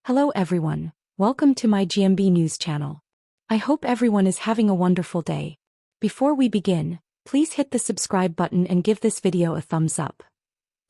Hello everyone, welcome to my GMB News channel. I hope everyone is having a wonderful day. Before we begin, please hit the subscribe button and give this video a thumbs up.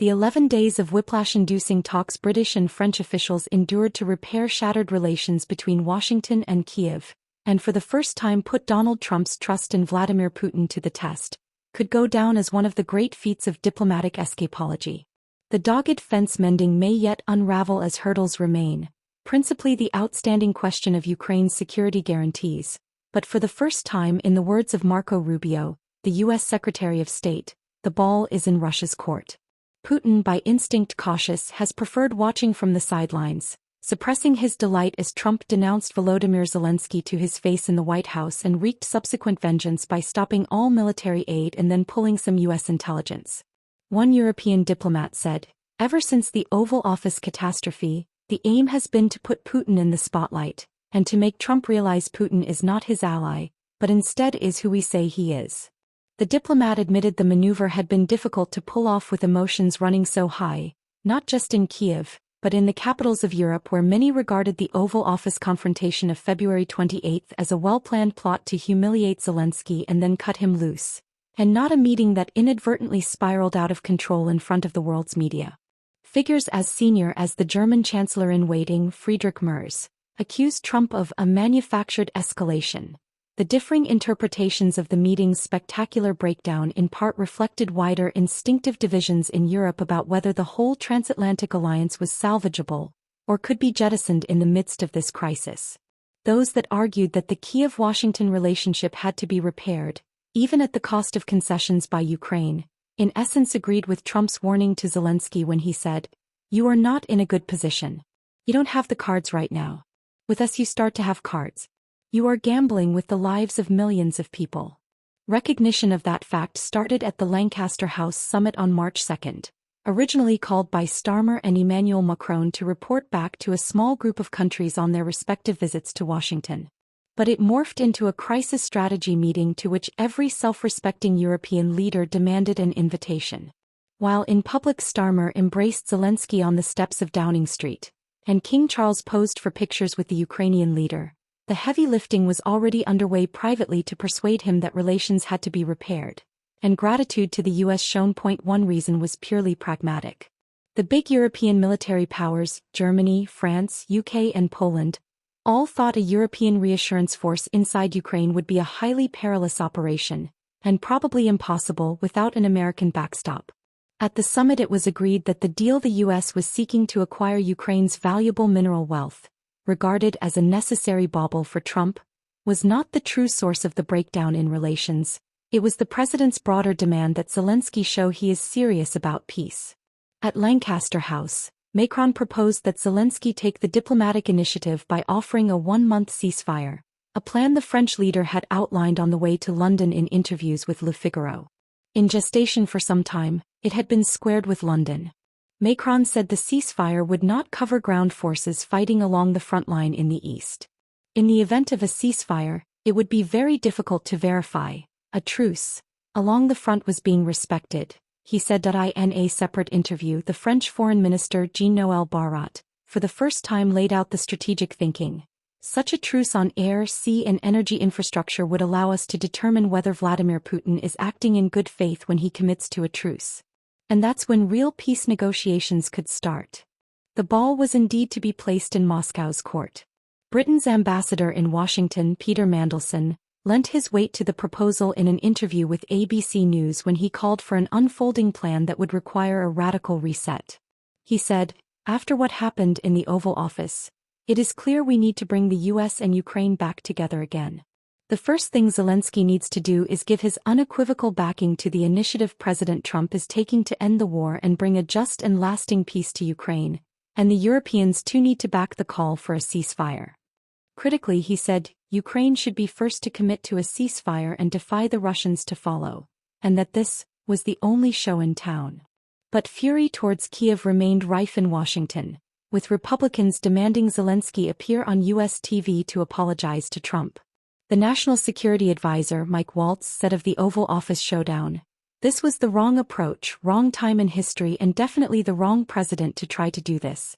The 11 days of whiplash-inducing talks British and French officials endured to repair shattered relations between Washington and Kiev, and for the first time put Donald Trump's trust in Vladimir Putin to the test, could go down as one of the great feats of diplomatic escapology. The dogged fence-mending may yet unravel as hurdles remain, principally the outstanding question of Ukraine's security guarantees, but for the first time, in the words of Marco Rubio, the U.S. Secretary of State, the ball is in Russia's court. Putin, by instinct cautious, has preferred watching from the sidelines, suppressing his delight as Trump denounced Volodymyr Zelensky to his face in the White House and wreaked subsequent vengeance by stopping all military aid and then pulling some U.S. intelligence. One European diplomat said, "Ever since the Oval Office catastrophe, the aim has been to put Putin in the spotlight, and to make Trump realize Putin is not his ally, but instead is who we say he is." The diplomat admitted the maneuver had been difficult to pull off with emotions running so high, not just in Kiev, but in the capitals of Europe, where many regarded the Oval Office confrontation of February 28 as a well-planned plot to humiliate Zelensky and then cut him loose, and not a meeting that inadvertently spiraled out of control in front of the world's media. Figures as senior as the German Chancellor-in-Waiting Friedrich Merz accused Trump of a manufactured escalation. The differing interpretations of the meeting's spectacular breakdown in part reflected wider instinctive divisions in Europe about whether the whole transatlantic alliance was salvageable or could be jettisoned in the midst of this crisis. Those that argued that the Kiev-Washington relationship had to be repaired, even at the cost of concessions by Ukraine, in essence agreed with Trump's warning to Zelensky when he said, "You are not in a good position. You don't have the cards right now. With us you start to have cards. You are gambling with the lives of millions of people." Recognition of that fact started at the Lancaster House summit on March 2, originally called by Starmer and Emmanuel Macron to report back to a small group of countries on their respective visits to Washington. But it morphed into a crisis strategy meeting to which every self-respecting European leader demanded an invitation. While in public Starmer embraced Zelensky on the steps of Downing Street, and King Charles posed for pictures with the Ukrainian leader, the heavy lifting was already underway privately to persuade him that relations had to be repaired, and gratitude to the U.S. shown. One reason was purely pragmatic. The big European military powers, Germany, France, UK and Poland, all thought a European reassurance force inside Ukraine would be a highly perilous operation, and probably impossible without an American backstop. At the summit it was agreed that the deal the U.S. was seeking to acquire Ukraine's valuable mineral wealth, regarded as a necessary bauble for Trump, was not the true source of the breakdown in relations. It was the president's broader demand that Zelensky show he is serious about peace. At Lancaster House, Macron proposed that Zelensky take the diplomatic initiative by offering a one-month ceasefire, a plan the French leader had outlined on the way to London in interviews with Le Figaro. In gestation for some time, it had been squared with London. Macron said the ceasefire would not cover ground forces fighting along the front line in the east. In the event of a ceasefire, it would be very difficult to verify. A truce along the front was being respected, he said. In a separate interview, the French Foreign Minister Jean-Noël Barrot, for the first time, laid out the strategic thinking. Such a truce on air, sea and energy infrastructure would allow us to determine whether Vladimir Putin is acting in good faith when he commits to a truce. And that's when real peace negotiations could start. The ball was indeed to be placed in Moscow's court. Britain's ambassador in Washington, Peter Mandelson, lent his weight to the proposal in an interview with ABC News when he called for an unfolding plan that would require a radical reset. He said, "After what happened in the Oval Office, it is clear we need to bring the US and Ukraine back together again. The first thing Zelensky needs to do is give his unequivocal backing to the initiative President Trump is taking to end the war and bring a just and lasting peace to Ukraine, and the Europeans too need to back the call for a ceasefire." Critically, he said, Ukraine should be first to commit to a ceasefire and defy the Russians to follow, and that this was the only show in town. But fury towards Kiev remained rife in Washington, with Republicans demanding Zelensky appear on U.S. TV to apologize to Trump. The National Security Advisor Mike Waltz said of the Oval Office showdown, "This was the wrong approach, wrong time in history, and definitely the wrong president to try to do this."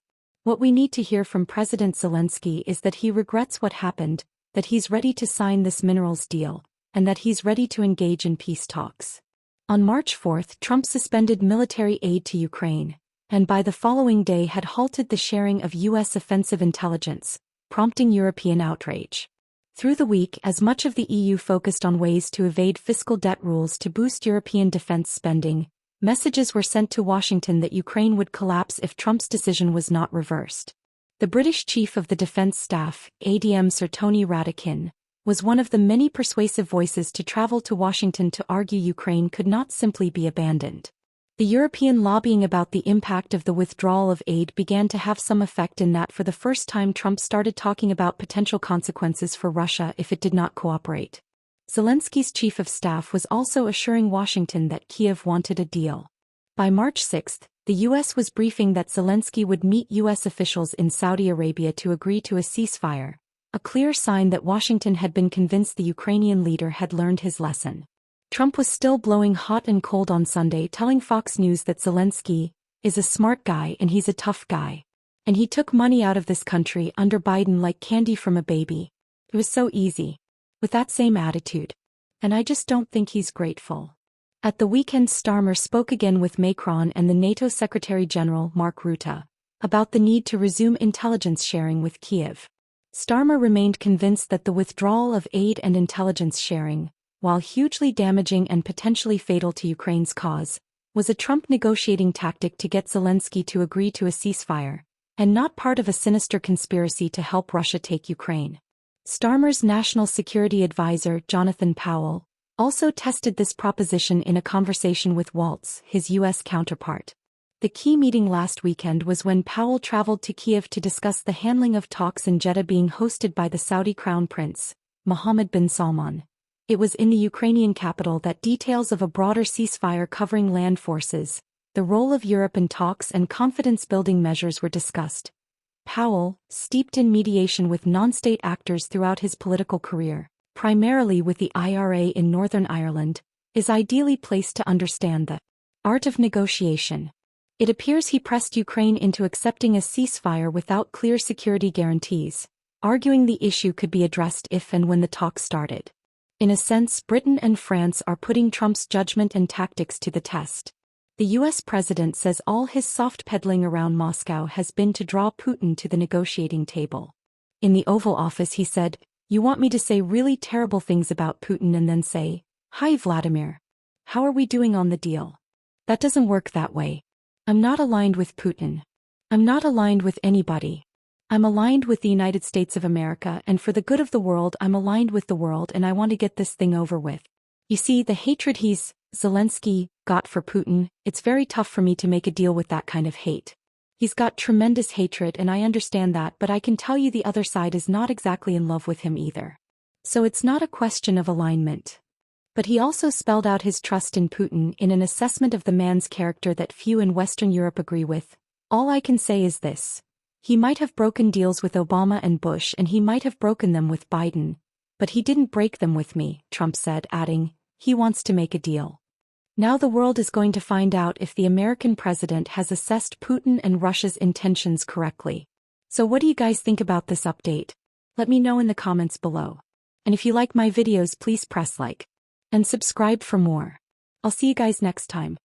What we need to hear from President Zelensky is that he regrets what happened, that he's ready to sign this minerals deal, and that he's ready to engage in peace talks. On March 4, Trump suspended military aid to Ukraine, and by the following day had halted the sharing of U.S. offensive intelligence, prompting European outrage. Through the week, as much of the EU focused on ways to evade fiscal debt rules to boost European defense spending, messages were sent to Washington that Ukraine would collapse if Trump's decision was not reversed. The British Chief of the Defence Staff, ADM Sir Tony Radakin, was one of the many persuasive voices to travel to Washington to argue Ukraine could not simply be abandoned. The European lobbying about the impact of the withdrawal of aid began to have some effect in that for the first time Trump started talking about potential consequences for Russia if it did not cooperate. Zelensky's chief of staff was also assuring Washington that Kiev wanted a deal. By March 6, the U.S. was briefing that Zelensky would meet U.S. officials in Saudi Arabia to agree to a ceasefire, a clear sign that Washington had been convinced the Ukrainian leader had learned his lesson. Trump was still blowing hot and cold on Sunday, telling Fox News that Zelensky is a smart guy and he's a tough guy. And he took money out of this country under Biden like candy from a baby. It was so easy. With that same attitude. And I just don't think he's grateful. At the weekend, Starmer spoke again with Macron and the NATO Secretary General Mark Rutte about the need to resume intelligence sharing with Kiev. Starmer remained convinced that the withdrawal of aid and intelligence sharing, while hugely damaging and potentially fatal to Ukraine's cause, was a Trump negotiating tactic to get Zelensky to agree to a ceasefire, and not part of a sinister conspiracy to help Russia take Ukraine. Starmer's national security advisor, Jonathan Powell, also tested this proposition in a conversation with Waltz, his U.S. counterpart. The key meeting last weekend was when Powell traveled to Kiev to discuss the handling of talks in Jeddah being hosted by the Saudi Crown Prince, Mohammed bin Salman. It was in the Ukrainian capital that details of a broader ceasefire covering land forces, the role of Europe in talks and confidence-building measures were discussed. Powell, steeped in mediation with non-state actors throughout his political career, primarily with the IRA in Northern Ireland, is ideally placed to understand the art of negotiation. It appears he pressed Ukraine into accepting a ceasefire without clear security guarantees, arguing the issue could be addressed if and when the talks started. In a sense, Britain and France are putting Trump's judgment and tactics to the test. The U.S. president says all his soft peddling around Moscow has been to draw Putin to the negotiating table. In the Oval Office he said, "You want me to say really terrible things about Putin and then say, 'Hi Vladimir. How are we doing on the deal?' That doesn't work that way. I'm not aligned with Putin. I'm not aligned with anybody. I'm aligned with the United States of America, and for the good of the world I'm aligned with the world and I want to get this thing over with." You see, the hatred Zelensky got for Putin, it's very tough for me to make a deal with that kind of hate. He's got tremendous hatred and I understand that, but I can tell you the other side is not exactly in love with him either. So it's not a question of alignment. But he also spelled out his trust in Putin in an assessment of the man's character that few in Western Europe agree with. "All I can say is this. He might have broken deals with Obama and Bush and he might have broken them with Biden, but he didn't break them with me," Trump said, adding, he wants to make a deal. Now the world is going to find out if the American president has assessed Putin and Russia's intentions correctly. So what do you guys think about this update? Let me know in the comments below. And if you like my videos, please press like and subscribe for more. I'll see you guys next time.